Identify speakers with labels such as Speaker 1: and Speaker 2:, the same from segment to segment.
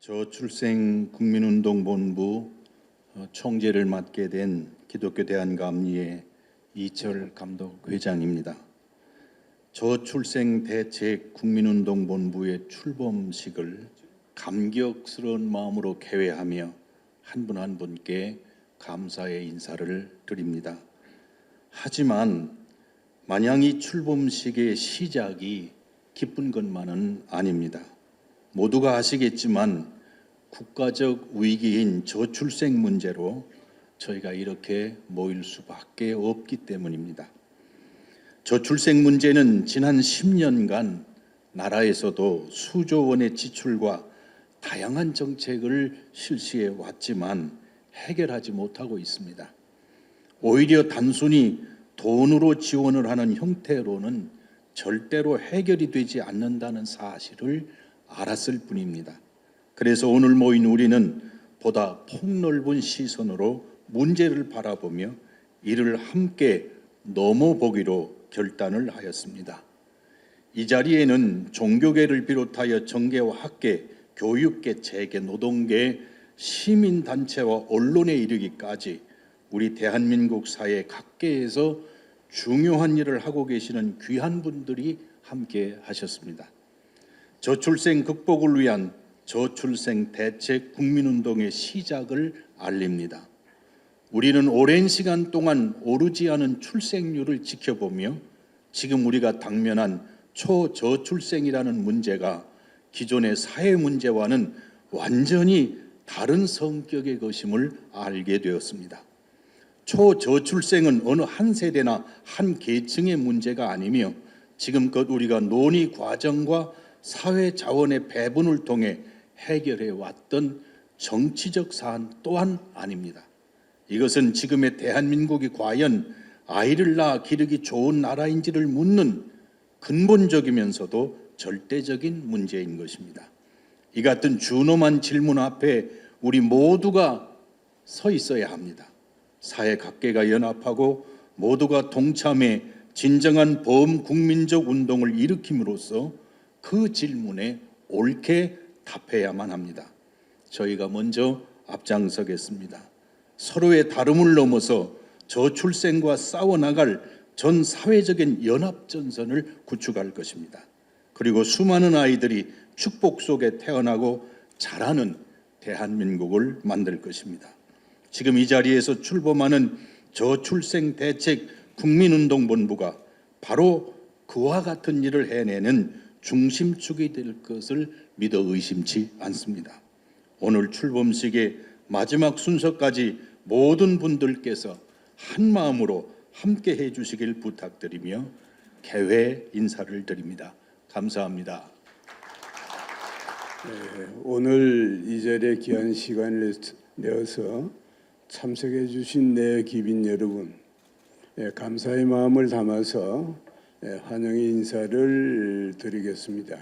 Speaker 1: 저출생 국민운동본부 총재를 맡게 된 기독교 대한감리회 이철 감독회장입니다. 저출생 대책 국민운동본부의 출범식을 감격스러운 마음으로 개회하며 한 분 한 분께 감사의 인사를 드립니다. 하지만 마냥 이 출범식의 시작이 기쁜 것만은 아닙니다. 모두가 아시겠지만 국가적 위기인 저출생 문제로 저희가 이렇게 모일 수밖에 없기 때문입니다. 저출생 문제는 지난 10년간 나라에서도 수조 원의 지출과 다양한 정책을 실시해 왔지만 해결하지 못하고 있습니다. 오히려 단순히 돈으로 지원을 하는 형태로는 절대로 해결이 되지 않는다는 사실을 알았을 뿐입니다. 그래서 오늘 모인 우리는 보다 폭넓은 시선으로 문제를 바라보며 이를 함께 넘어보기로 결단을 하였습니다. 이 자리에는 종교계를 비롯하여 정계와 학계, 교육계, 재계, 노동계, 시민단체와 언론에 이르기까지 우리 대한민국 사회 각계에서 중요한 일을 하고 계시는 귀한 분들이 함께 하셨습니다. 저출생 극복을 위한 저출생 대책 국민운동의 시작을 알립니다. 우리는 오랜 시간 동안 오르지 않은 출생률을 지켜보며 지금 우리가 당면한 초저출생이라는 문제가 기존의 사회 문제와는 완전히 다른 성격의 것임을 알게 되었습니다. 초저출생은 어느 한 세대나 한 계층의 문제가 아니며 지금껏 우리가 논의 과정과 사회 자원의 배분을 통해 해결해 왔던 정치적 사안 또한 아닙니다. 이것은 지금의 대한민국이 과연 아이를 낳아 기르기 좋은 나라인지를 묻는 근본적이면서도 절대적인 문제인 것입니다. 이 같은 준엄한 질문 앞에 우리 모두가 서 있어야 합니다. 사회 각계가 연합하고 모두가 동참해 진정한 범국민적 운동을 일으킴으로써 그 질문에 옳게 답해야만 합니다. 저희가 먼저 앞장서겠습니다. 서로의 다름을 넘어서 저출생과 싸워나갈 전 사회적인 연합전선을 구축할 것입니다. 그리고 수많은 아이들이 축복 속에 태어나고 자라는 대한민국을 만들 것입니다. 지금 이 자리에서 출범하는 저출생 대책 국민운동본부가 바로 그와 같은 일을 해내는 중심축이 될 것을 믿어 의심치 않습니다. 오늘 출범식의 마지막 순서까지 모든 분들께서 한 마음으로 함께 해주시길 부탁드리며 개회 인사를 드립니다. 감사합니다.
Speaker 2: 오늘 이 자리에 귀한 시간을 내어서 참석해 주신 내 기빈 여러분, 감사의 마음을 담아서 환영의 인사를 드리겠습니다.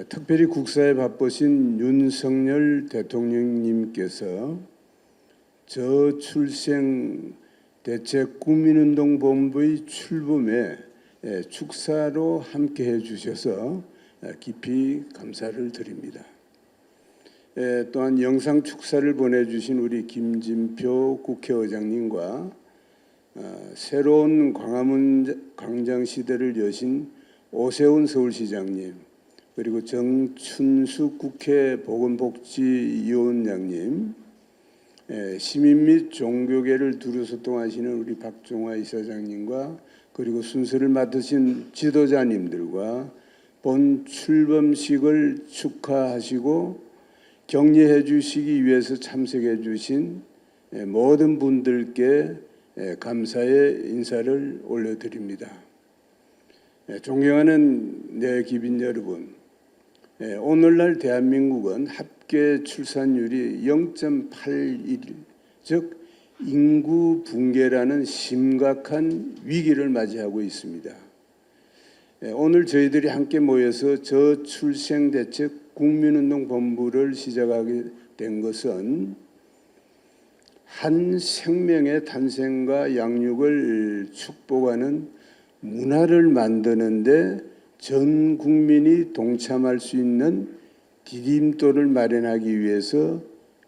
Speaker 2: 특별히 국사에 바쁘신 윤석열 대통령님께서 저출생 대책 국민운동본부의 출범에 축사로 함께해 주셔서 깊이 감사를 드립니다. 또한 영상 축사를 보내주신 우리 김진표 국회의장님과 새로운 광화문 광장시대를 여신 오세훈 서울시장님, 그리고 정춘숙 국회 보건복지위원장님, 시민 및 종교계를 두루 소통하시는 우리 박종화 이사장님과 그리고 순서를 맡으신 지도자님들과 본 출범식을 축하하시고 격려해 주시기 위해서 참석해 주신 모든 분들께 감사의 인사를 올려드립니다. 존경하는 내 기빈 여러분, 오늘날 대한민국은 합계 출산율이 0.81, 즉 인구 붕괴라는 심각한 위기를 맞이하고 있습니다. 오늘 저희들이 함께 모여서 저출생 대책 국민운동본부를 시작하게 된 것은 한 생명의 탄생과 양육을 축복하는 문화를 만드는데 전 국민이 동참할 수 있는 디딤돌을 마련하기 위해서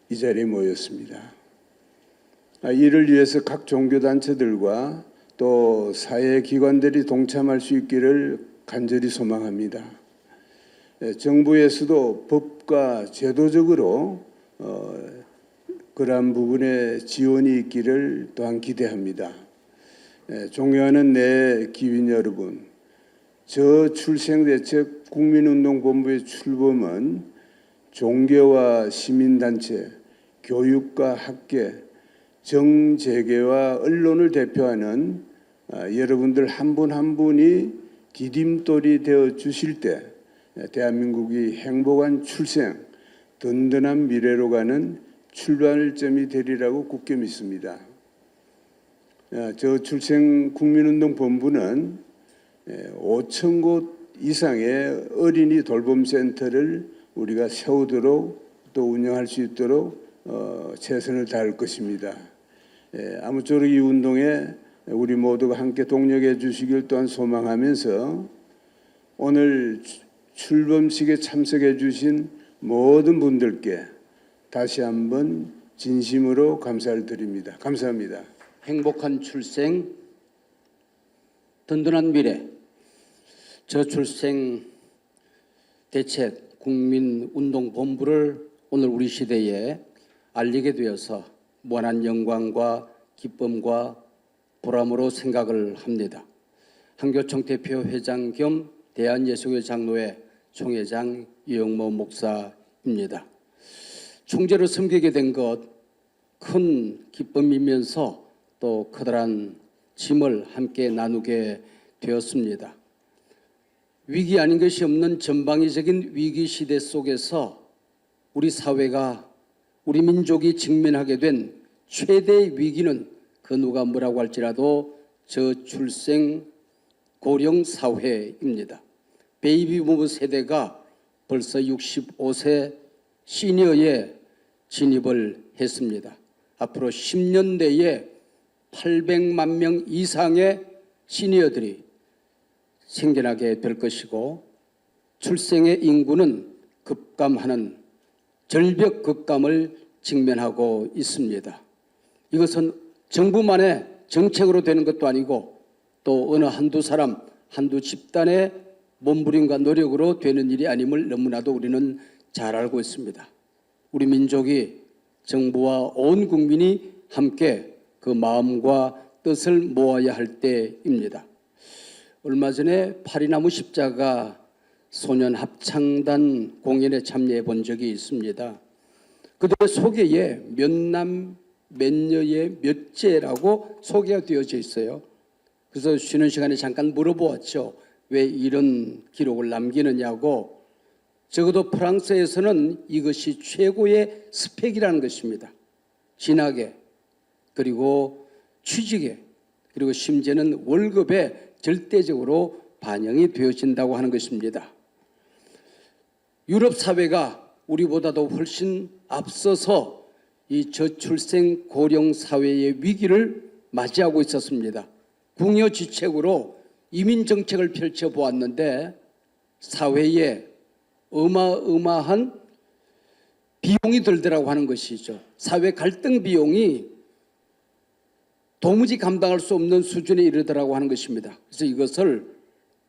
Speaker 2: 이 자리에 모였습니다. 이를 위해서 각 종교단체들과 또 사회기관들이 동참할 수 있기를 간절히 소망합니다. 정부에서도 법과 제도적으로 그러한 부분에 지원이 있기를 또한 기대합니다. 존경하는 내 기빈 여러분, 저출생대책 국민운동본부의 출범은 종교와 시민단체, 교육과 학계, 정재계와 언론을 대표하는 여러분들 한 분 한 분이 디딤돌이 되어 주실 때 대한민국이 행복한 출생, 든든한 미래로 가는 출발점이 되리라고 굳게 믿습니다. 저출생 국민운동본부는 5천 곳 이상의 어린이 돌봄센터를 우리가 세우도록 또 운영할 수 있도록 최선을 다할 것입니다. 아무쪼록 이 운동에 우리 모두가 함께 동력해 주시길 또한 소망하면서 오늘 출범식에 참석해 주신 모든 분들께 다시 한번 진심으로 감사를 드립니다. 감사합니다.
Speaker 3: 행복한 출생, 든든한 미래, 저출생 대책 국민운동본부를 오늘 우리 시대에 알리게 되어서 무한한 영광과 기쁨과 보람으로 생각을 합니다. 한교총 대표 회장 겸 대한예수교 장로회 총회장 이영모 목사입니다. 총재로 섬기게 된 것 큰 기쁨이면서 또 커다란 짐을 함께 나누게 되었습니다. 위기 아닌 것이 없는 전방위적인 위기 시대 속에서 우리 사회가 우리 민족이 직면하게 된 최대의 위기는 그 누가 뭐라고 할지라도 저출생 고령 사회입니다. 베이비부모 세대가 벌써 65세 시니어에 진입을 했습니다. 앞으로 10년 내에 800만 명 이상의 시니어들이 생겨나게 될 것이고 출생의 인구는 급감하는 절벽 급감을 직면하고 있습니다. 이것은 정부만의 정책으로 되는 것도 아니고 또 어느 한두 사람, 한두 집단의 몸부림과 노력으로 되는 일이 아님을 너무나도 우리는 잘 알고 있습니다. 우리 민족이 정부와 온 국민이 함께 그 마음과 뜻을 모아야 할 때입니다. 얼마 전에 파리나무 십자가 소년 합창단 공연에 참여해 본 적이 있습니다. 그들의 소개에 몇 남 몇 여의 몇째라고 소개가 되어져 있어요. 그래서 쉬는 시간에 잠깐 물어보았죠. 왜 이런 기록을 남기느냐고. 적어도 프랑스에서는 이것이 최고의 스펙이라는 것입니다. 진학에 그리고 취직에 그리고 심지어는 월급에 절대적으로 반영이 되어진다고 하는 것입니다. 유럽 사회가 우리보다도 훨씬 앞서서 이 저출생 고령 사회의 위기를 맞이하고 있었습니다. 궁여지책으로 이민 정책을 펼쳐보았는데 사회에 어마어마한 비용이 들더라고 하는 것이죠. 사회 갈등 비용이 도무지 감당할 수 없는 수준에 이르더라고 하는 것입니다. 그래서 이것을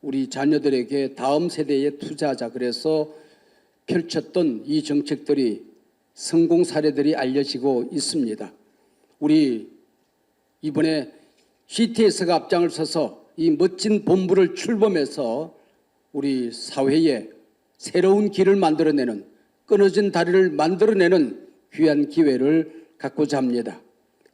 Speaker 3: 우리 자녀들에게 다음 세대에 투자하자 그래서 펼쳤던 이 정책들이 성공 사례들이 알려지고 있습니다. 우리 이번에 CTS가 앞장을 서서 이 멋진 본부를 출범해서 우리 사회에 새로운 길을 만들어내는 끊어진 다리를 만들어내는 귀한 기회를 갖고자 합니다.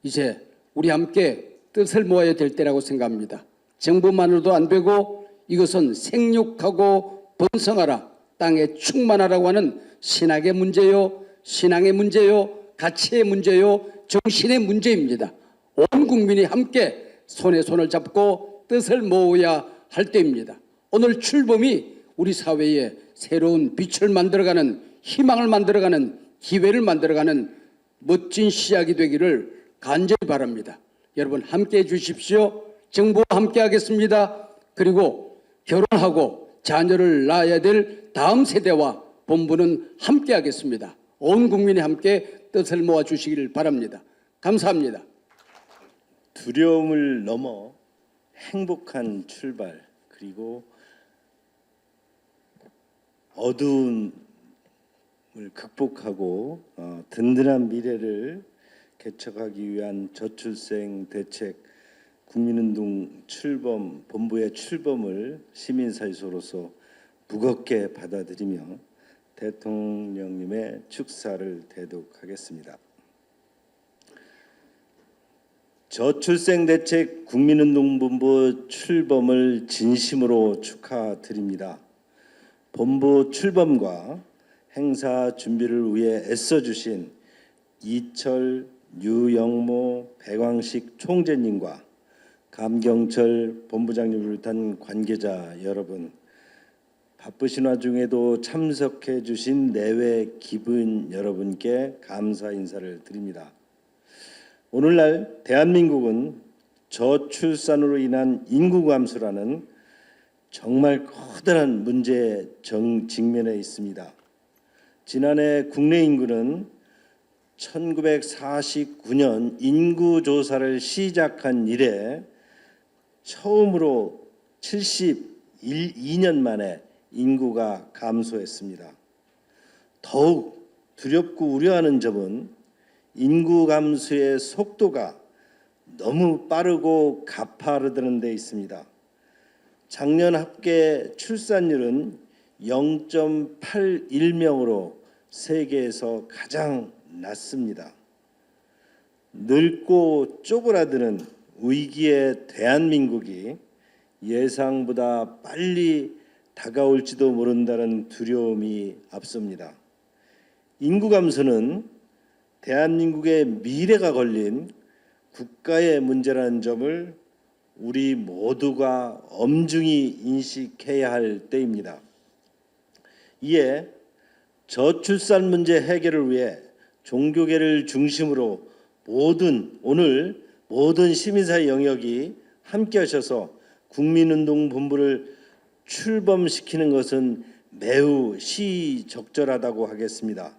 Speaker 3: 이제 우리 함께 뜻을 모아야 될 때라고 생각합니다. 정부만으로도 안 되고 이것은 생육하고 번성하라, 땅에 충만하라고 하는 신학의 문제요, 신앙의 문제요, 가치의 문제요, 정신의 문제입니다. 온 국민이 함께 손에 손을 잡고 뜻을 모아야 할 때입니다. 오늘 출범이 우리 사회에 새로운 빛을 만들어가는, 희망을 만들어가는, 기회를 만들어가는 멋진 시작이 되기를 간절히 바랍니다. 여러분 함께해 주십시오. 정부와 함께 하겠습니다. 그리고 결혼하고 자녀를 낳아야 될 다음 세대와 본부는 함께하겠습니다. 온 국민이 함께 뜻을 모아 주시길 바랍니다. 감사합니다.
Speaker 4: 두려움을 넘어 행복한 출발, 그리고 어두움을 극복하고 든든한 미래를 개척하기 위한 저출생 대책 국민운동 출범 본부의 출범을 시민사회소로서 무겁게 받아들이며 대통령님의 축사를 대독하겠습니다. 저출생 대책 국민운동본부 출범을 진심으로 축하드립니다. 본부 출범과 행사 준비를 위해 애써주신 이철, 유영모, 백왕식 총재님과 감경철 본부장님을 비롯한 관계자 여러분, 바쁘신 와중에도 참석해 주신 내외 기분 여러분께 감사 인사를 드립니다. 오늘날 대한민국은 저출산으로 인한 인구 감소라는 정말 커다란 문제에 직면해 있습니다. 지난해 국내 인구는 1949년 인구조사를 시작한 이래 처음으로 72년 만에 인구가 감소했습니다. 더욱 두렵고 우려하는 점은 인구 감소의 속도가 너무 빠르고 가파르다는 데 있습니다. 작년 합계 출산율은 0.81명으로 세계에서 가장 낮습니다. 늙고 쪼그라드는 위기의 대한민국이 예상보다 빨리 다가올지도 모른다는 두려움이 앞섭니다. 인구 감소는 대한민국의 미래가 걸린 국가의 문제라는 점을 우리 모두가 엄중히 인식해야 할 때입니다. 이에 저출산 문제 해결을 위해 종교계를 중심으로 모든 시민사회 영역이 함께 하셔서 국민운동본부를 출범시키는 것은 매우 시적절하다고 하겠습니다.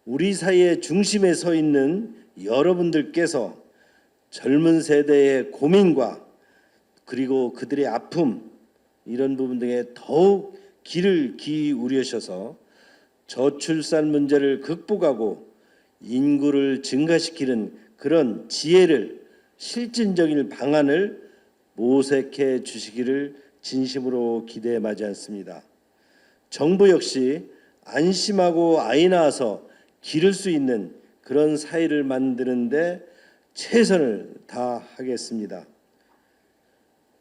Speaker 4: 우리 사회의 중심에 서 있는 여러분들께서 젊은 세대의 고민과 그리고 그들의 아픔, 이런 부분 등에 더욱 귀를 기울이셔서 저출산 문제를 극복하고 인구를 증가시키는 그런 지혜를, 실질적인 방안을 모색해 주시기를 진심으로 기대에 맞지 않습니다. 정부 역시 안심하고 아이 낳아서 기를 수 있는 그런 사회를 만드는데 최선을 다하겠습니다.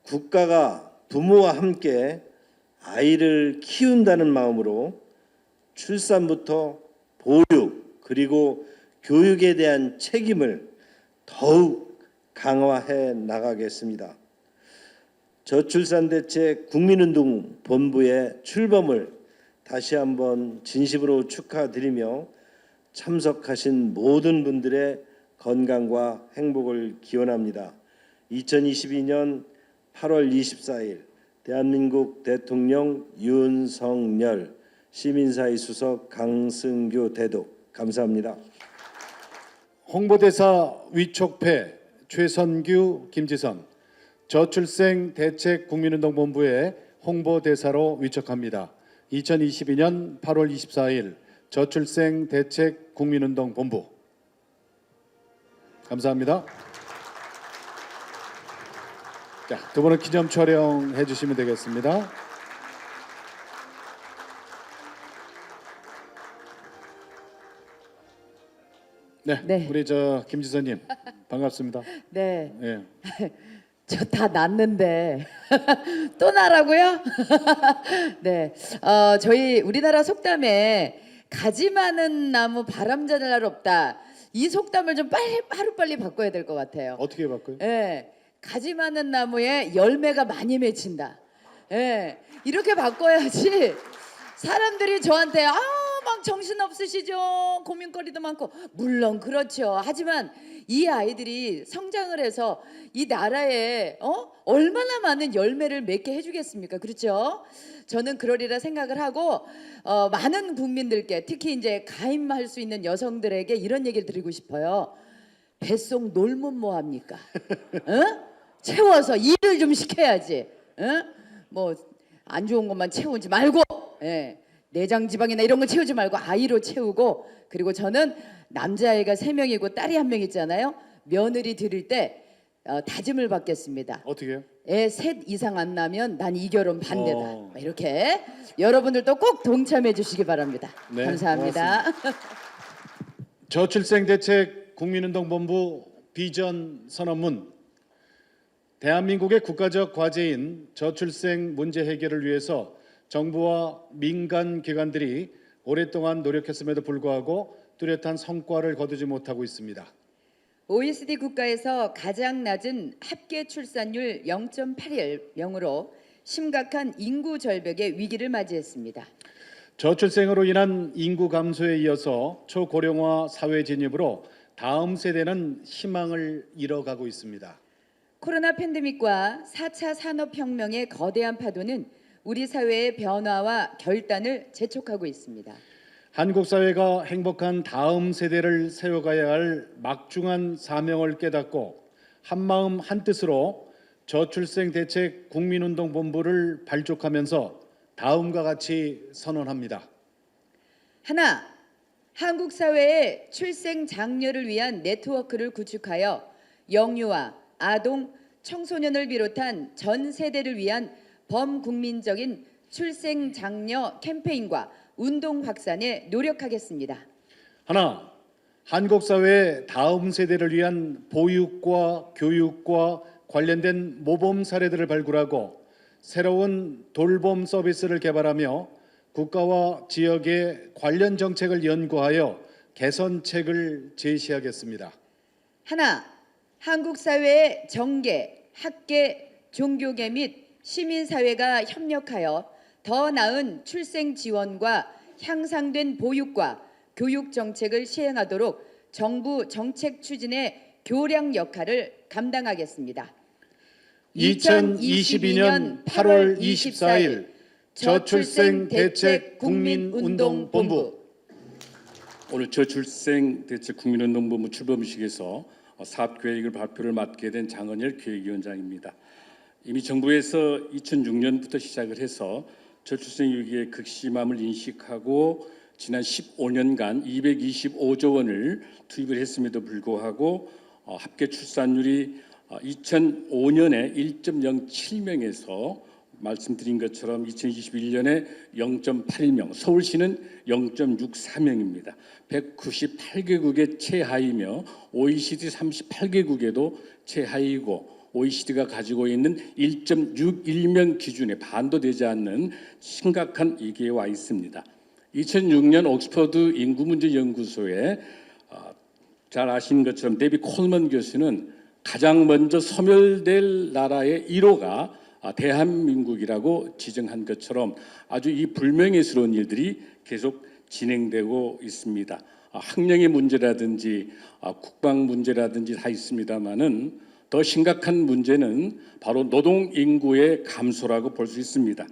Speaker 4: 국가가 부모와 함께 아이를 키운다는 마음으로 출산부터 보육 그리고 교육에 대한 책임을 더욱 강화해 나가겠습니다. 저출산 대책 국민운동 본부의 출범을 다시 한번 진심으로 축하드리며 참석하신 모든 분들의 건강과 행복을 기원합니다. 2022년 8월 24일 대한민국 대통령 윤석열, 시민사회 수석 강승규 대독, 감사합니다.
Speaker 5: 홍보대사 위촉패 최선규, 김지선, 저출생 대책 국민운동본부의 홍보대사로 위촉합니다. 2022년 8월 24일 저출생 대책 국민운동본부. 감사합니다. 자, 두 분은 기념 촬영해 주시면 되겠습니다. 네. 우리 김지선님 반갑습니다.
Speaker 6: 네.
Speaker 5: 예.
Speaker 6: 저 다 났는데 또 나라고요? 네. 저희 우리나라 속담에 가지 많은 나무 바람잘 날 없다. 이 속담을 좀 하루빨리 바꿔야 될 것 같아요.
Speaker 5: 어떻게 바꿔요?
Speaker 6: 예. 가지 많은 나무에 열매가 많이 맺힌다. 예. 이렇게 바꿔야지 사람들이 저한테 막 정신 없으시죠? 고민거리도 많고. 물론 그렇죠. 하지만 이 아이들이 성장을 해서 이 나라에 얼마나 많은 열매를 맺게 해주겠습니까? 그렇죠? 저는 그러리라 생각을 하고 많은 국민들께 특히 이제 가임할 수 있는 여성들에게 이런 얘기를 드리고 싶어요. 뱃속 놀면 뭐 합니까? 채워서 일을 좀 시켜야지. 뭐 안 좋은 것만 채우지 말고, 내장 지방이나 이런 거 채우지 말고 아이로 채우고, 그리고 저는 남자아이가 3명이고 딸이 1명 있잖아요. 며느리 드릴 때 다짐을 받겠습니다.
Speaker 5: 어떻게요?
Speaker 6: 애 3 이상 안 나면 난 이 결혼 반대다. 이렇게 여러분들도 꼭 동참해 주시기 바랍니다.
Speaker 5: 네,
Speaker 6: 감사합니다.
Speaker 5: 저출생 대책 국민운동본부 비전 선언문. 대한민국의 국가적 과제인 저출생 문제 해결을 위해서 정부와 민간 기관들이 오랫동안 노력했음에도 불구하고 뚜렷한 성과를 거두지 못하고 있습니다.
Speaker 6: OECD 국가에서 가장 낮은 합계 출산율 0.81명으로 심각한 인구 절벽의 위기를 맞이했습니다.
Speaker 5: 저출생으로 인한 인구 감소에 이어서 초고령화 사회 진입으로 다음 세대는 희망을 잃어가고 있습니다.
Speaker 6: 코로나 팬데믹과 4차 산업혁명의 거대한 파도는 우리 사회의 변화와 결단을 재촉하고 있습니다.
Speaker 5: 한국 사회가 행복한 다음 세대를 세워가야 할 막중한 사명을 깨닫고 한마음 한뜻으로 저출생 대책 국민운동본부를 발족하면서 다음과 같이 선언합니다.
Speaker 6: 하나, 한국 사회의 출생 장려를 위한 네트워크를 구축하여 영유아, 아동, 청소년을 비롯한 전 세대를 위한 범국민적인 출생 장려 캠페인과 운동 확산에 노력하겠습니다.
Speaker 5: 하나, 한국 사회의 다음 세대를 위한 보육과 교육과 관련된 모범 사례들을 발굴하고 새로운 돌봄 서비스를 개발하며 국가와 지역의 관련 정책을 연구하여 개선책을 제시하겠습니다.
Speaker 6: 하나, 한국 사회의 정계, 학계, 종교계 및 시민사회가 협력하여 더 나은 출생 지원과 향상된 보육과 교육 정책을 시행하도록 정부 정책 추진의 교량 역할을 감당하겠습니다.
Speaker 5: 2022년 8월 24일 저출생 대책 국민운동본부.
Speaker 7: 오늘 저출생 대책 국민운동본부 출범식에서 사업계획을 발표를 맡게 된 장은열 기획위원장입니다. 이미 정부에서 2006년부터 시작을 해서 저출생 위기의 극심함을 인식하고 지난 15년간 225조 원을 투입을 했음에도 불구하고 합계 출산율이 2005년에 1.07명에서 말씀드린 것처럼 2021년에 0.81명, 서울시는 0.64명입니다. 198개국의 최하위며 OECD 38개국에도 최하위고 OECD가 가지고 있는 1.61명 기준에 반도 되지 않는 심각한 위기에 와 있습니다. 2006년 옥스퍼드 인구문제연구소에 잘 아시는 것처럼 데비 콜먼 교수는 가장 먼저 소멸될 나라의 1호가 대한민국이라고 지정한 것처럼 아주 이 불명예스러운 일들이 계속 진행되고 있습니다. 학령의 문제라든지 국방 문제라든지 다 있습니다만은 더 심각한 문제는 바로 노동 인구의 감소라고 볼 수 있습니다.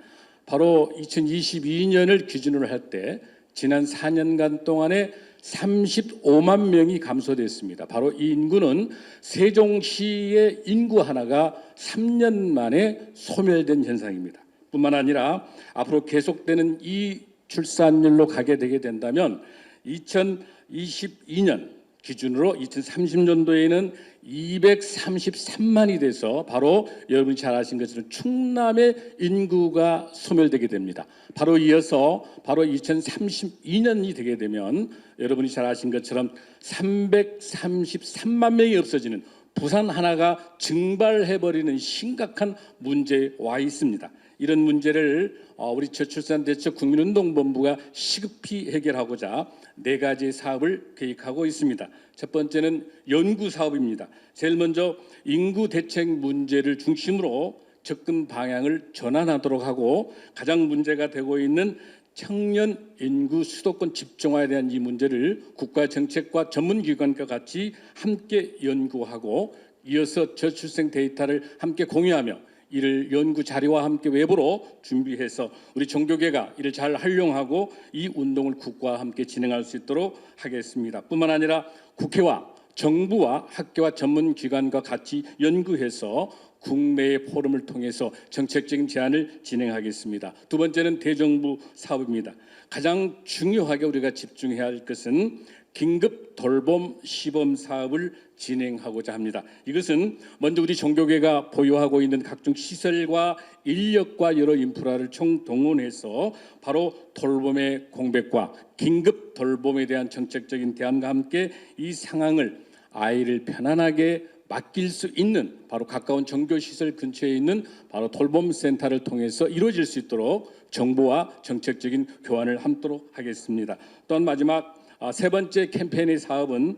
Speaker 7: 바로 2022년을 기준으로 할 때 지난 4년간 동안에 35만 명이 감소됐습니다. 바로 이 인구는 세종시의 인구 하나가 3년 만에 소멸된 현상입니다. 뿐만 아니라 앞으로 계속되는 이 출산율로 가게 되게 된다면 2022년 기준으로 2030년도에는 233만이 돼서 바로 여러분이 잘 아신 것처럼 충남의 인구가 소멸되게 됩니다. 바로 이어서 바로 2032년이 되게 되면 여러분이 잘 아신 것처럼 333만 명이 없어지는 부산 하나가 증발해버리는 심각한 문제에 와 있습니다. 이런 문제를 우리 저출산 대책 국민운동본부가 시급히 해결하고자 4가지 사업을 계획하고 있습니다. 첫 번째는 연구 사업입니다. 제일 먼저 인구 대책 문제를 중심으로 접근 방향을 전환하도록 하고 가장 문제가 되고 있는 청년 인구 수도권 집중화에 대한 이 문제를 국가 정책과 전문기관과 같이 함께 연구하고 이어서 저출생 데이터를 함께 공유하며 이를 연구 자료와 함께 외부로 준비해서 우리 종교계가 이를 잘 활용하고 이 운동을 국가와 함께 진행할 수 있도록 하겠습니다. 뿐만 아니라 국회와 정부와 학교와 전문기관과 같이 연구해서 국내의 포럼을 통해서 정책적인 제안을 진행하겠습니다. 두 번째는 대정부 사업입니다. 가장 중요하게 우리가 집중해야 할 것은 긴급 돌봄 시범 사업을 진행하고자 합니다. 이것은 먼저 우리 종교계가 보유하고 있는 각종 시설과 인력과 여러 인프라를 총동원해서 바로 돌봄의 공백과 긴급 돌봄에 대한 정책적인 대안과 함께 이 상황을 아이를 편안하게 맡길 수 있는 바로 가까운 종교시설 근처에 있는 바로 돌봄센터를 통해서 이루어질 수 있도록 정부와 정책적인 교환을 함도록 하겠습니다. 또한 마지막 세 번째 캠페인의 사업은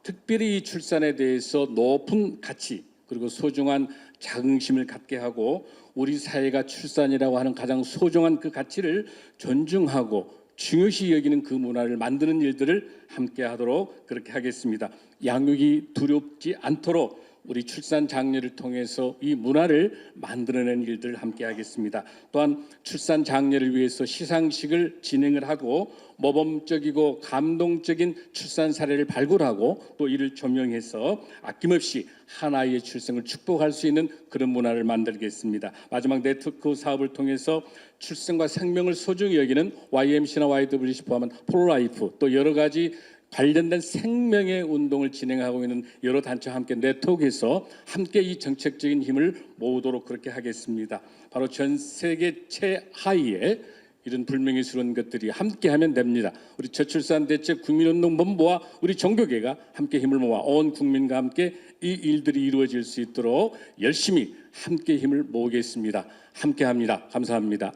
Speaker 7: 특별히 이 출산에 대해서 높은 가치 그리고 소중한 자긍심을 갖게 하고 우리 사회가 출산이라고 하는 가장 소중한 그 가치를 존중하고 중요시 여기는 그 문화를 만드는 일들을 함께 하도록 그렇게 하겠습니다. 양육이 두렵지 않도록 우리 출산 장려를 통해서 이 문화를 만들어내는 일들을 함께 하겠습니다. 또한 출산 장려를 위해서 시상식을 진행을 하고 모범적이고 감동적인 출산 사례를 발굴하고 또 이를 조명해서 아낌없이 한 아이의 출생을 축복할 수 있는 그런 문화를 만들겠습니다. 마지막 네트워크 사업을 통해서 출생과 생명을 소중히 여기는 YMC나 YWC 포함한 프로라이프 또 여러 가지 관련된 생명의 운동을 진행하고 있는 여러 단체와 함께 네트워크해서 함께 이 정책적인 힘을 모으도록 그렇게 하겠습니다. 바로 전 세계 최하위의 이런 불명예스러운 것들이 함께하면 됩니다. 우리 저출산 대책 국민운동본부와 우리 종교계가 함께 힘을 모아 온 국민과 함께 이 일들이 이루어질 수 있도록 열심히 함께 힘을 모으겠습니다. 함께합니다. 감사합니다.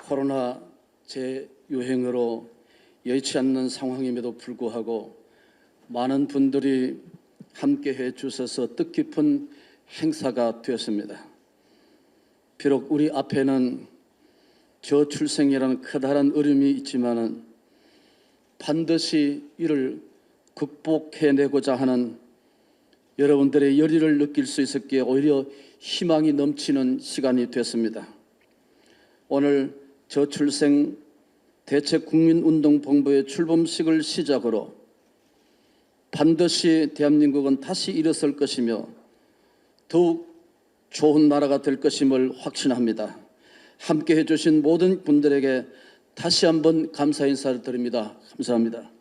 Speaker 3: 코로나 재유행으로 여의치 않는 상황임에도 불구하고 많은 분들이 함께해 주셔서 뜻깊은 행사가 되었습니다. 비록 우리 앞에는 저출생이라는 커다란 어려움이 있지만은 반드시 이를 극복해내고자 하는 여러분들의 열의를 느낄 수 있었기에 오히려 희망이 넘치는 시간이 됐습니다. 오늘 저출생 대책 국민운동본부의 출범식을 시작으로 반드시 대한민국은 다시 일어설 것이며 더욱 좋은 나라가 될 것임을 확신합니다. 함께해 주신 모든 분들에게 다시 한번 감사 인사를 드립니다. 감사합니다.